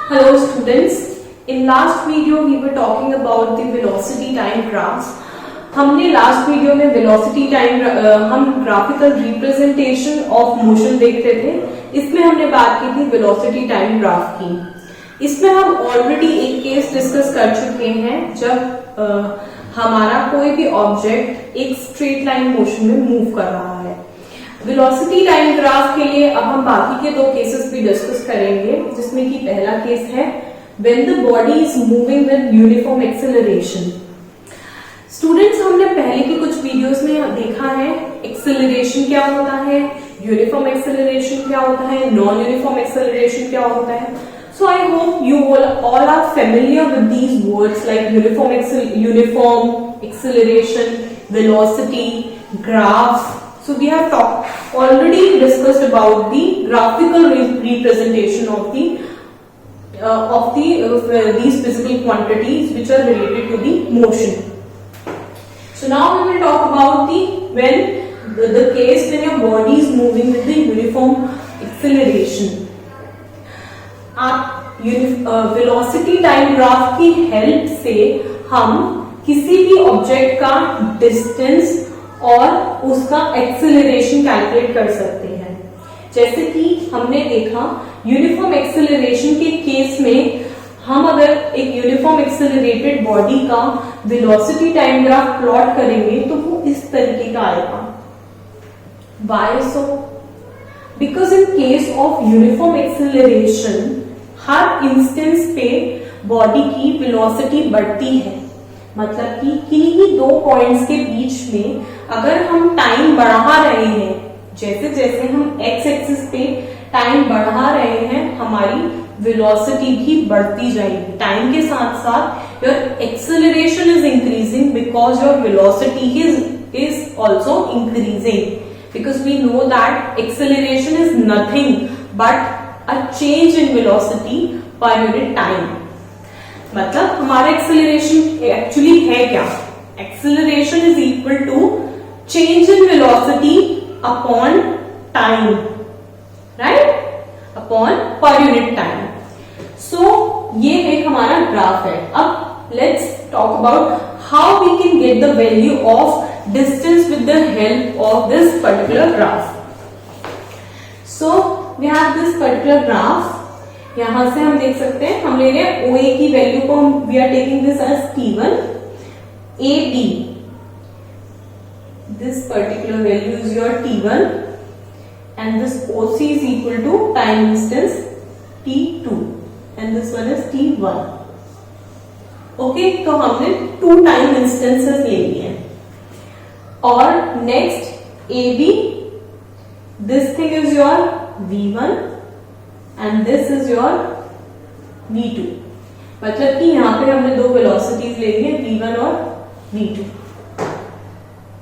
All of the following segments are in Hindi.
Hello students, in last video we were talking about the velocity time graphs. हमने लास्ट वीडियो में वेलोसिटी टाइम हम ग्राफिकल रिप्रेजेंटेशन ऑफ मोशन देख रहे थे। इसमें हमने बात की थी वेलोसिटी टाइम ग्राफ की। इसमें हम ऑलरेडी एक केस डिस्कस कर चुके हैं जब हमारा कोई भी ऑब्जेक्ट एक स्ट्रेट लाइन मोशन में मूव कर रहा है। वेलोसिटी टाइम ग्राफ के लिए अब हम बाकी के दो केसेस भी डिस्कस करेंगे, जिसमें कि पहला केस है when the body is moving with uniform acceleration. Students, हमने पहले की कुछ वीडियोस में देखा है एक्सेलरेशन क्या होता है, यूनिफॉर्म एक्सेलरेशन क्या होता है, नॉन यूनिफॉर्म एक्सेलरेशन क्या होता है। So I hope you all are familiar with these words like uniform acceleration, velocity, graph. So we have already discussed about the graphical representation of these physical quantities which are related to the motion. So now we will talk about the case when your body is moving with the uniform acceleration. आप वेलोसिटी टाइम ग्राफ की हेल्प से हम किसी भी ऑब्जेक्ट का डिस्टेंस और उसका एक्सेलरेशन कैलकुलेट कर सकते हैं। जैसे कि हमने देखा यूनिफॉर्म एक्सेलरेशन के केस में हम अगर एक यूनिफॉर्म एक्सेलरेटेड बॉडी का वेलोसिटी टाइम ग्राफ प्लॉट करेंगे तो वो इस तरीके का आएगा। Why so? Because in case of uniform acceleration her instance पे बॉडी की वेलोसिटी बढ़ती है। मतलब कि किन्हीं दो पॉइंट्स के बीच में अगर हम टाइम बढ़ा रहे हैं, जैसे जैसे हम एक्स एक्सिस पे टाइम बढ़ा रहे हैं, हमारी वेलोसिटी भी बढ़ती जाएगी। टाइम के साथ साथ your acceleration is increasing because your velocity is also increasing, because we know that acceleration is nothing but a change in velocity per unit time। मतलब हमारा एक्सेलरेशन एक्चुअली है क्या? Acceleration is equal to change in velocity upon time, right? Upon per unit time. So ये एक हमारा ग्राफ है। अब let's talk about how we can get the value of distance with the help of this particular graph. So we have this particular graph। यहां से हम देख सकते हैं, हम ले रहे हैं OA की वैल्यू को, हम we are taking this as T1, AB this particular value is your T1 and this OC is equal to time instance T2 and this one is T1। Okay, तो हमने 2 टाइम इंस्टेंसेस ले लिए हैं। और next AB, this thing is your V1 and this is your V2। मतलब कि यहां पे हमने दो वेलोसिटीज ले ली है, V1 और V2।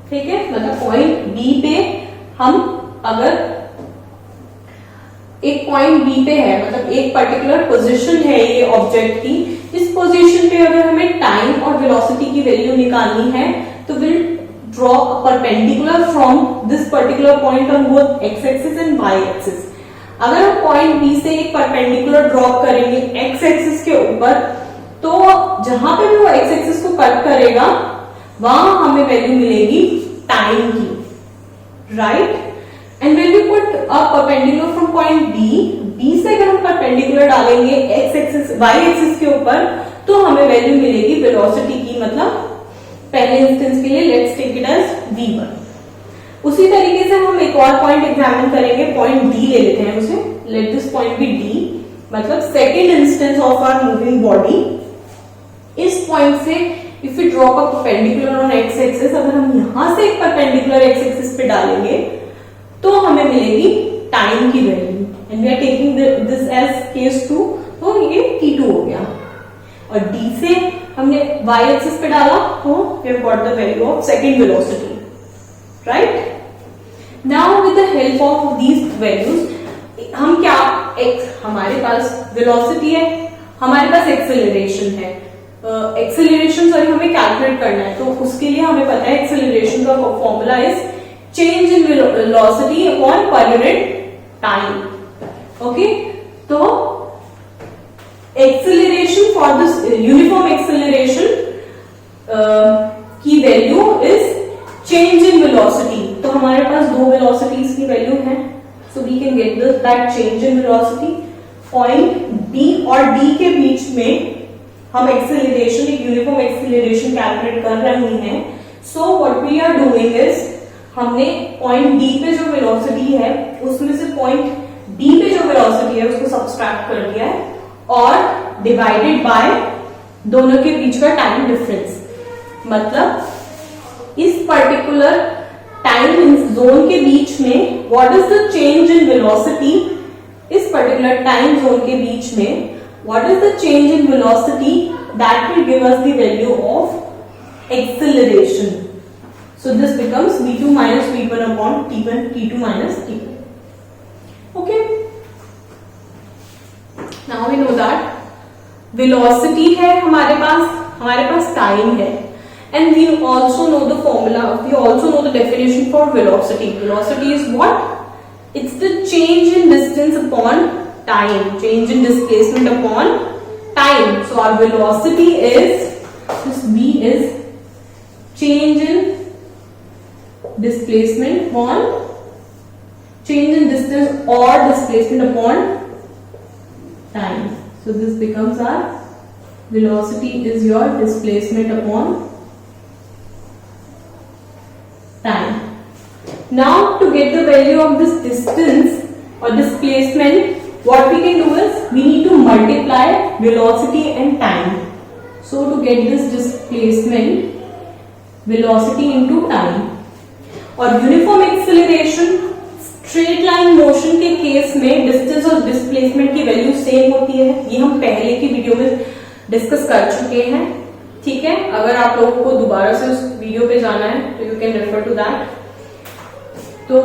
ठीक है, मतलब पॉइंट B पे हम अगर एक पॉइंट B पे है, मतलब एक पर्टिकुलर पोजीशन है ये ऑब्जेक्ट की, इस पोजीशन पे अगर हमें टाइम और वेलोसिटी की वैल्यू निकालनी है तो will draw a perpendicular from this particular point on both x axis and y axis। अगर हम पॉइंट B से एक परपेंडिकुलर ड्रॉप करेंगे x एक्सिस के ऊपर, तो जहां पे भी वो x एक्सिस को कट करेगा वहां हमें वैल्यू मिलेगी टाइम की, right? And when we put a perpendicular from point B से अगर हम परपेंडिकुलर डालेंगे x एक्सिस y एक्सिस के ऊपर तो हमें वैल्यू मिलेगी वेलोसिटी की। मतलब पहले इंस्टेंस के लिए let's take it as V1। उसी तरीके से हम एक और पॉइंट एग्जामिन करेंगे, पॉइंट D ले लेते हैं उसे, let this point be D, मतलब second instance of our moving body. इस पॉइंट से if you drop a perpendicular on x axis, अगर हम यहां से एक परपेंडिकुलर एक्स एक्सिस पे डालेंगे तो हमें मिलेगी टाइम की value and we are taking this as case 2, तो ये T2 हो गया। और D से हमने y एक्सिस पे डाला तो we have got the value of second velocity, right? Now with the help of these values हम क्या, हमारे पास वेलोसिटी है, हमारे पास एक्सेलरेशन है, एक्सेलरेशन सॉरी हमें कैलकुलेट करना है, तो उसके लिए हमें पता है एक्सेलरेशन का formula is change in velocity upon per unit time. Okay, तो acceleration for this uniform acceleration की value is change in velocity. तो हमारे पास दो वेलोसिटीज की वैल्यू है, so we can get that change in velocity. Point B और D के बीच में हम एक्सेलरेशन, एक यूनिफॉर्म एक्सेलरेशन कैलकुलेट कर रहे हैं। So what we are doing is, हमने पॉइंट D पे जो वेलोसिटी है उसमें से पॉइंट D पे जो वेलोसिटी है उसको सब्सट्रैक्ट कर दिया है और डिवाइडेड बाय दोनों के बीच का टाइम डिफरेंस। मतलब इस पर्टिकुलर टाइम जोन के बीच में what is the change in velocity, इस पर्टिकुलर टाइम जोन के बीच में what is the change in velocity that will give us the value of acceleration. So this becomes v2 minus v1 upon t1, t2 minus t1. Okay, now we know that velocity है हमारे पास time है, and we also know the formula, we also know the definition for velocity. Velocity is what? It's the change in distance upon time, change in displacement upon time. So our velocity is, this v is change in displacement upon, change in distance or displacement upon time. So this becomes our velocity is your displacement upon time. Now to get the value of this distance or displacement, what we can do is we need to multiply velocity and time. So to get this displacement, velocity into time. और uniform acceleration, straight line motion के केस में डिस्टेंस और डिस्प्लेसमेंट की वैल्यू सेम होती है। ये हम पहले की वीडियो में डिस्कस कर चुके हैं, ठीक है। अगर आप लोगों को दोबारा से उस वीडियो पे जाना है तो you can refer to that. तो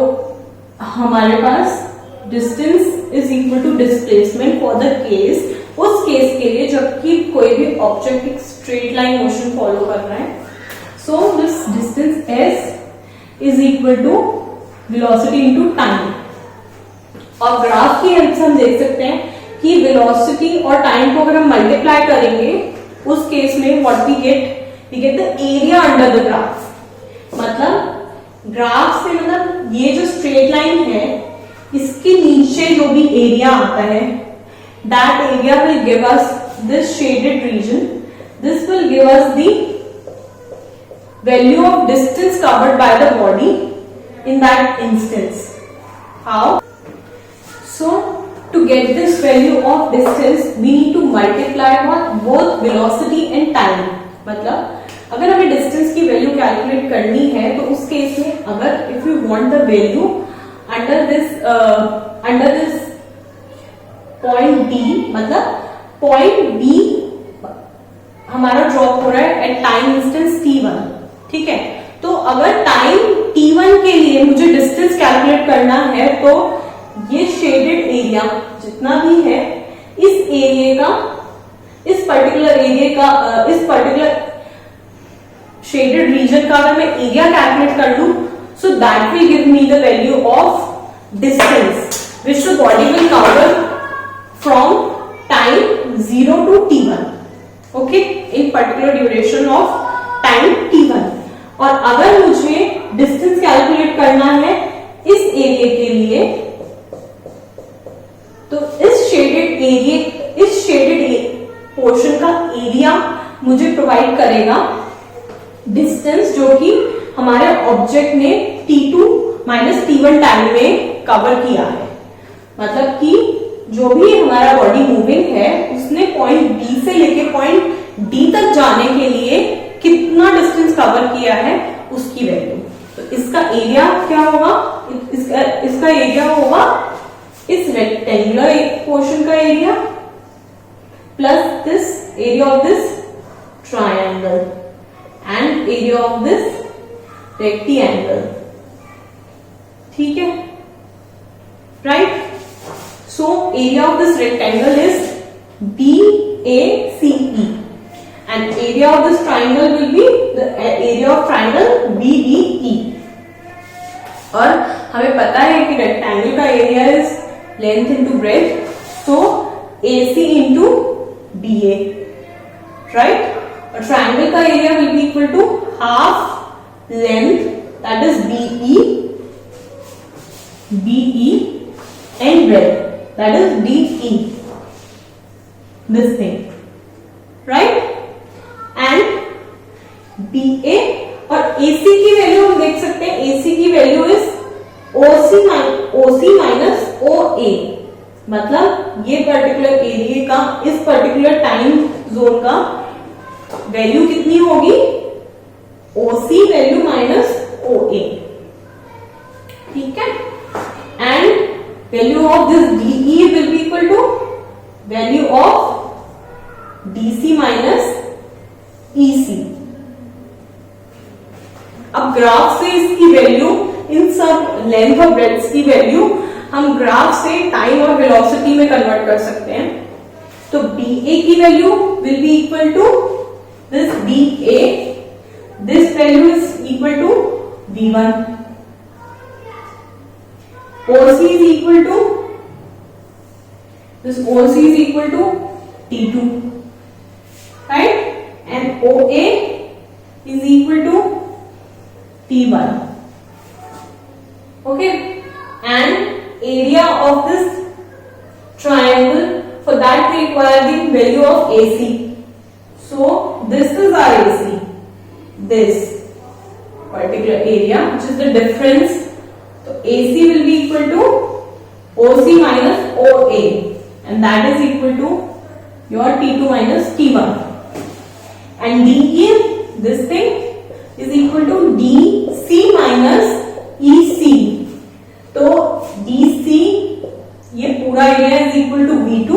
हमारे पास distance is equal to displacement for the case, उस केस के लिए जबकि कोई भी ऑब्जेक्ट एक स्ट्रेट लाइन मोशन फॉलो कर रहा है। So this distance s is equal to velocity into time. और ग्राफ की हेल्प से हम देख सकते हैं कि वेलोसिटी और टाइम को अगर हम मल्टीप्लाई करेंगे उस केस में what we get the area under the graph. मतलब ग्राफ से मतलब ये जो स्ट्रेट लाइन है इसके नीचे जो भी एरिया आता है, that area will give us this shaded region. This will give us the value of distance covered by the body in that instance. How? So to get this value of distance, we need to multiply both velocity and time. मतलब अगर हमें डिस्टेंस की वैल्यू कैलकुलेट करनी है तो उस केस में अगर if you want the value under this point D, मतलब पॉइंट B हमारा ड्रॉप हो रहा है एट टाइम इंस्टेंस t1, ठीक है। तो अगर टाइम t1 के लिए मुझे डिस्टेंस कैलकुलेट करना है तो ये शेडेड एरिया जितना भी है इस एरिया का, इस पर्टिकुलर शेडेड रीजन का अगर मैं एरिया कैलकुलेट कर लूं, so that will give me the value of distance which the body will cover from time 0 to t1, okay, in particular duration of time t1। और अगर मुझे डिस्टेंस कैलकुलेट करना है इस एरिया के लिए तो इस शेडेड पोर्शन का एरिया मुझे प्रोवाइड करेगा डिस्टेंस जो कि हमारे ऑब्जेक्ट ने t2 माइनस t1 टाइम में कवर किया है। मतलब कि जो भी हमारा बॉडी मूविंग है उसने पॉइंट B से लेके पॉइंट D तक जाने के लिए कितना डिस्टेंस कवर किया है उसकी वैल्यू। तो इसका एरिया क्या होगा? इसका एरिया होगा इस रेक्टेंगुलर पोर्शन का area plus this area of this triangle and area of this rectangle, ठीक है, right. So area of this rectangle is BACE and area of this triangle will be the area of triangle BDE। और हमें पता है कि रेक्टेंगल का area is length into breadth, so AC into BA, right. और ट्राइंगल का area will be equal to half length that is BE and breadth that is DE, this thing, right? And BA और AC की वैल्यू हम देख सकते हैं, AC की value is OC minus OA, मतलब ये पर्टिकुलर एरिया का, इस पर्टिकुलर टाइम जोन का वैल्यू कितनी होगी, OC वैल्यू माइनस OA, ठीक है। And value of this DE will be equal to value of DC minus EC। अब ग्राफ से इसकी वैल्यू, इन सब लेंथ और ब्रेड्थ की वैल्यू हम ग्राफ से टाइम और वेलोसिटी में कन्वर्ट कर सकते हैं। तो BA की value will be equal to this BA, this value is equal to V1, OC is equal to, this OC is equal to T2, right? And OA is equal to T1, okay? And area of this triangle, for that we require the value of AC. So this is our AC, this particular area, which is the difference. So AC will be equal to OC minus OA, and that is equal to your T2 minus T1. And DE, this thing is equal to DC minus EC. तो DC ये पूरा area is equal to V2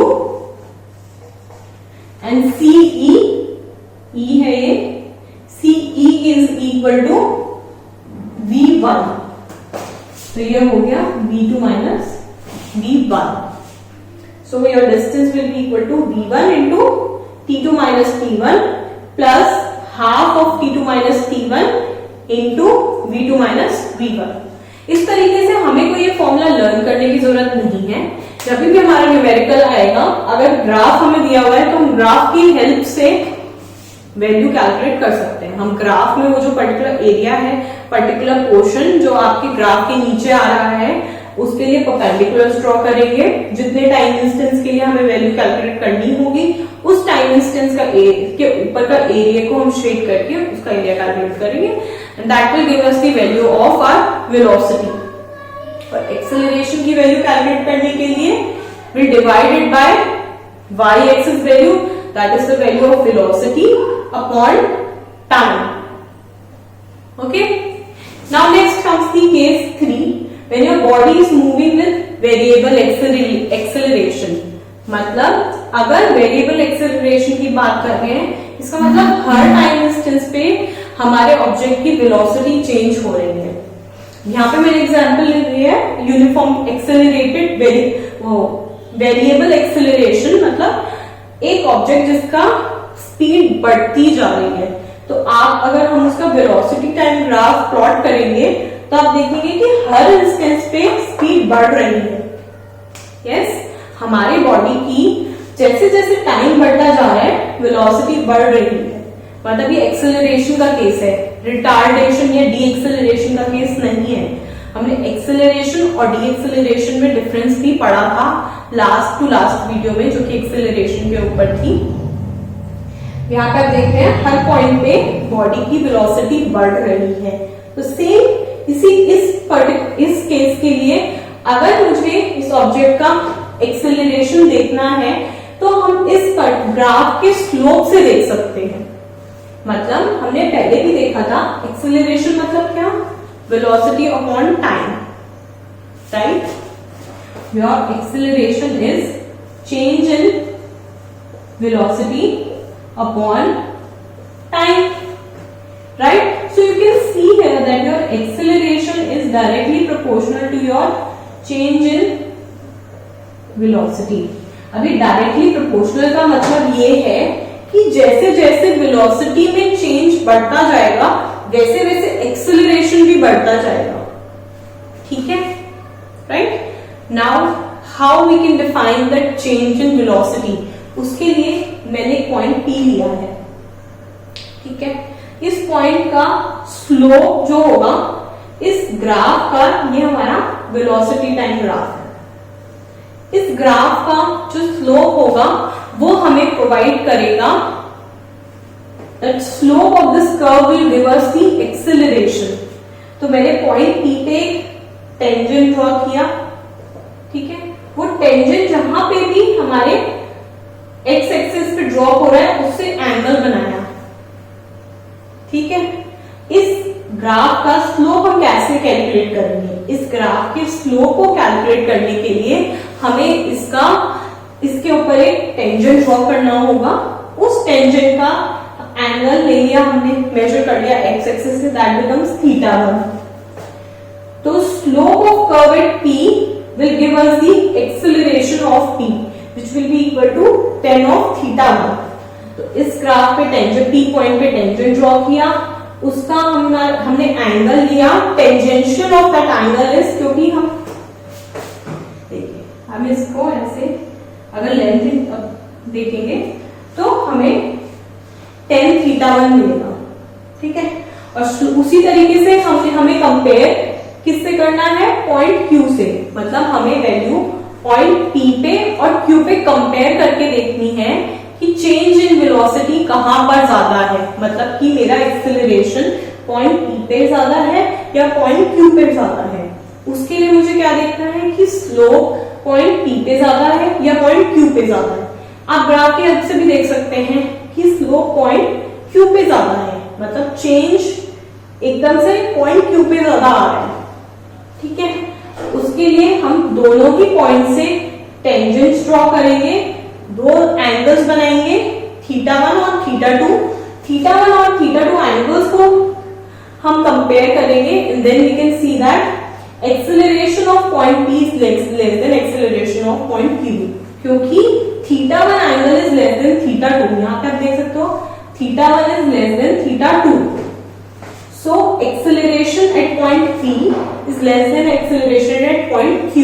and CE, E है ये, CE is equal to V1. तो ये हो गया V2 minus V1. So your distance will be equal to V1 into T2 minus T1 plus half of T2 minus T1 into V2 minus V1. इस तरीके से हमें कोई ये फॉर्मूला लर्न करने की जरूरत नहीं है। जब भी हमारा न्यूमेरिकल आएगा, अगर ग्राफ हमें दिया हुआ है तो हम ग्राफ की हेल्प से वैल्यू कैलकुलेट कर सकते हैं। हम ग्राफ में वो जो पर्टिकुलर एरिया है, पर्टिकुलर पोर्शन जो आपके ग्राफ के नीचे आ रहा है, उसके लिए परपेंडिकुलर्स ड्रॉ करेंगे। जितने टाइम इंस्टेंस के लिए हमें वैल्यू कैलकुलेट करनी होगी, उस टाइम इंस्टेंस का के ऊपर का एरिया को हम शेड करके उसका एरिया कैलकुलेट करेंगे, and that will give us the value of our velocity. और एक्सेलरेशन की वैल्यू कैलकुलेट करने के लिए we divided by y axis value, that is the value of velocity upon time. Okay, now next comes the case 3, when your body is moving with variable acceleration. मतलब अगर वेरिएबल एक्सेलरेशन की बात कर रहे हैं, इसका मतलब हर टाइम इंस्टेंस पे हमारे ऑब्जेक्ट की वेलोसिटी चेंज हो रही है। यहाँ पे मैंने एग्जांपल ले ली है यूनिफॉर्म एक्सेलरेटेड वेरिएबल एक्सेलरेशन, मतलब एक ऑब्जेक्ट जिसका स्पीड बढ़ती जा रही है। तो आप अगर हम उसका वेलोसिटी टाइम ग्राफ प्लॉट करेंगे तो आप देखेंगे कि हर इंस्टेंस पे स्पीड बढ़ रही है। यस, हमारे बॉडी की जैसे जैसे टाइम बढ़ता जा रहा है वेलोसिटी बढ़ रही है। मतलब ये एक्सेलरेशन का केस है, रिटार्डेशन या डी एक्सेलरेशन का केस नहीं है। हमने एक्सेलरेशन और डी एक्सेलरेशन में डिफरेंस भी पढ़ा था लास्ट टू लास्ट वीडियो में, जो कि एक्सेलरेशन के ऊपर थी। यहाँ पर देखते हैं हर पॉइंट पे बॉडी की वेलोसिटी बढ़ रही है। तो सेम इस केस के लिए अगर मुझे इस ऑब्जेक्ट का एक्सेलरेशन देखना है तो हम इस ग्राफ के स्लोप से देख सकते हैं। मतलब हमने पहले भी देखा था एक्सेलरेशन मतलब क्या, velocity upon time, right. Your acceleration is change in velocity upon time, right? So you can see here that your acceleration is directly proportional to your change in velocity. अभी डायरेक्टली प्रोपोर्शनल का मतलब ये है कि जैसे जैसे वेलोसिटी में चेंज बढ़ता जाएगा वैसे वैसे एक्सेलरेशन भी बढ़ता जाएगा। ठीक है, right. Now how we can define the change in velocity, उसके लिए एक पॉइंट P लिया है, ठीक है। इस पॉइंट का स्लोप जो होगा इस ग्राफ का, ये हमारा वेलोसिटी टाइम ग्राफ है। इस ग्राफ का जो स्लोप होगा वो हमें प्रोवाइड करेगा that slope of this curve will give us the acceleration. तो मैंने पॉइंट P पे टेंजेंट ड्रॉ किया, ठीक है। वो टेंजेंट जहां पे भी हमारे एक्स एक्सिस पे ड्रॉप हो रहा है उससे एंगल बनाया, ठीक है। इस ग्राफ का स्लोप हम कैसे कैलकुलेट करेंगे? इस ग्राफ के स्लोप को कैलकुलेट करने के लिए हमें इसके ऊपर एक टेंजेंट ड्रॉ करना होगा। उस टेंजेंट का एंगल ले लिया हमने, मेजर कर लिया एक्स एक्सिस से, दैट बिकम्स θ1। तो slope of curve at P will give us the acceleration of P which will be equal to tan of θ1। तो इस ग्राफ पे टेंजेंट P पॉइंट पे टेंजेंट ड्रॉ किया, उसका हमने एंगल लिया, tangential of that angle is, क्योंकि हम देखिए हम इसको ऐसे अगर लेंथ देखेंगे तो हमें tan θ1 मिलेगा, ठीक है। और उसी तरीके से हमें कंपेयर किससे करना है? पॉइंट Q से, मतलब हमें वैल्यू पॉइंट P पे और Q पे कंपेयर करके देखनी है कि चेंज इन वेलोसिटी कहां पर ज्यादा है, मतलब कि मेरा एक्सेलरेशन पॉइंट P पे ज्यादा है या पॉइंट Q पे ज्यादा है। उसके लिए मुझे क्या देखना है कि स्लोप पॉइंट P पे ज्यादा है या पॉइंट Q पे ज्यादा है। आप ग्राफ की हेल्प से भी देख सकते हैं कि स्लोप पॉइंट Q पे ज्यादा है, मतलब चेंज एकदम से पॉइंट Q पे ज्यादा आ रहा है, ठीक है। उसके लिए हम दोनों ही पॉइंट से टेंजेंट्स ड्रॉ करेंगे, दो एंगल्स बनाएंगे θ1 और θ2। θ1 और θ2 एंगल्स को हम कंपेयर करेंगे and then we can see that acceleration of point P is less than acceleration of point Q, क्योंकि θ1 एंगल इज लेस देन θ2। यहां पे आप देख सकते हो θ1 is less than θ2। So acceleration at point P is less than acceleration at point Q।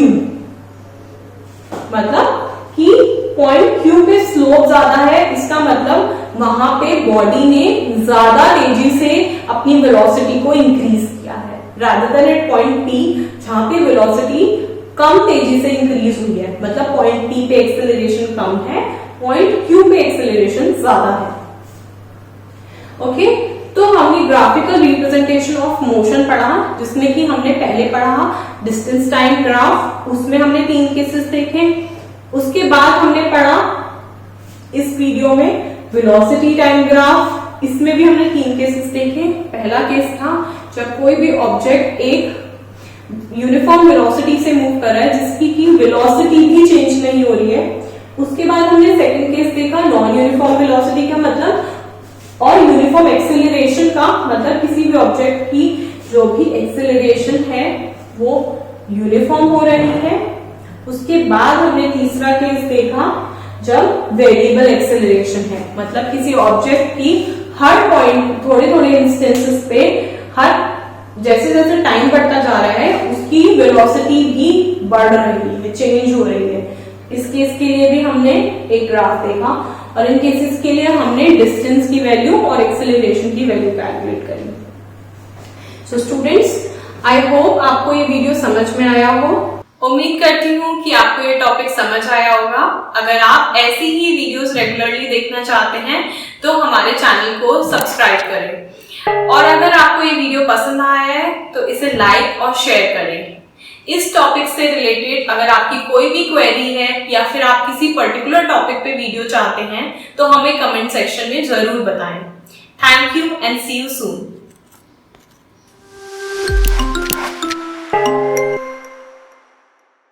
मतलब कि पॉइंट Q पे स्लोप ज्यादा है, इसका मतलब वहां पे बॉडी ने ज्यादा तेजी से अपनी वेलोसिटी को इंक्रीज किया है, rather than at point P जहां पे वेलोसिटी कम तेजी से इंक्रीज हुई है। मतलब पॉइंट P पे एक्सेलरेशन कम है, पॉइंट Q पे एक्सेलरेशन ज्यादा है, ओके। तो हमने ग्राफिकल रिप्रेजेंटेशन ऑफ मोशन पढ़ा, जिसमें कि हमने पहले पढ़ा डिस्टेंस टाइम ग्राफ, उसमें हमने 3 केसेस देखे। उसके बाद हमने पढ़ा इस वीडियो में वेलोसिटी टाइम ग्राफ, इसमें भी हमने 3 केसेस देखे। पहला केस था जब कोई भी ऑब्जेक्ट एक यूनिफॉर्म वेलोसिटी से मूव कर रहा है जिसकी की वेलोसिटी भी चेंज नहीं हो रही है। उसके बाद हमने सेकंड केस देखा नॉन यूनिफॉर्म वेलोसिटी का मतलब और यूनिफॉर्म एक्सेलरेशन का मतलब किसी भी ऑब्जेक्ट की जो भी एक्सेलरेशन है वो यूनिफॉर्म हो रही है। उसके बाद हमने तीसरा केस देखा जब वेरिएबल एक्सेलरेशन है, मतलब किसी ऑब्जेक्ट की हर पॉइंट थोड़े थोड़े इंस्टेंसेस पे हर जैसे जैसे टाइम बढ़ता जा रहा है उसकी वेलोसिटी भी बढ़ रही है, चेंज हो रही है। इस केस के लिए भी हमने एक ग्राफ देखा और इन केसेस के लिए हमने डिस्टेंस की वैल्यू और एक्सेलरेशन की वैल्यू कैलकुलेट करी। सो स्टूडेंट्स, आई होप आपको ये वीडियो समझ में आया हो। उम्मीद करती हूँ कि आपको ये टॉपिक समझ आया होगा। अगर आप ऐसी ही वीडियोस रेगुलरली देखना चाहते हैं तो हमारे चैनल को सब्सक्राइब करें और अगर आपको ये वीडियो पसंद आया है तो इसे लाइक और शेयर करें। इस टॉपिक से रिलेटेड अगर आपकी कोई भी क्वेरी है या फिर आप किसी पर्टिकुलर टॉपिक पे वीडियो चाहते हैं तो हमें कमेंट सेक्शन में जरूर बताएं। Thank you and see you soon.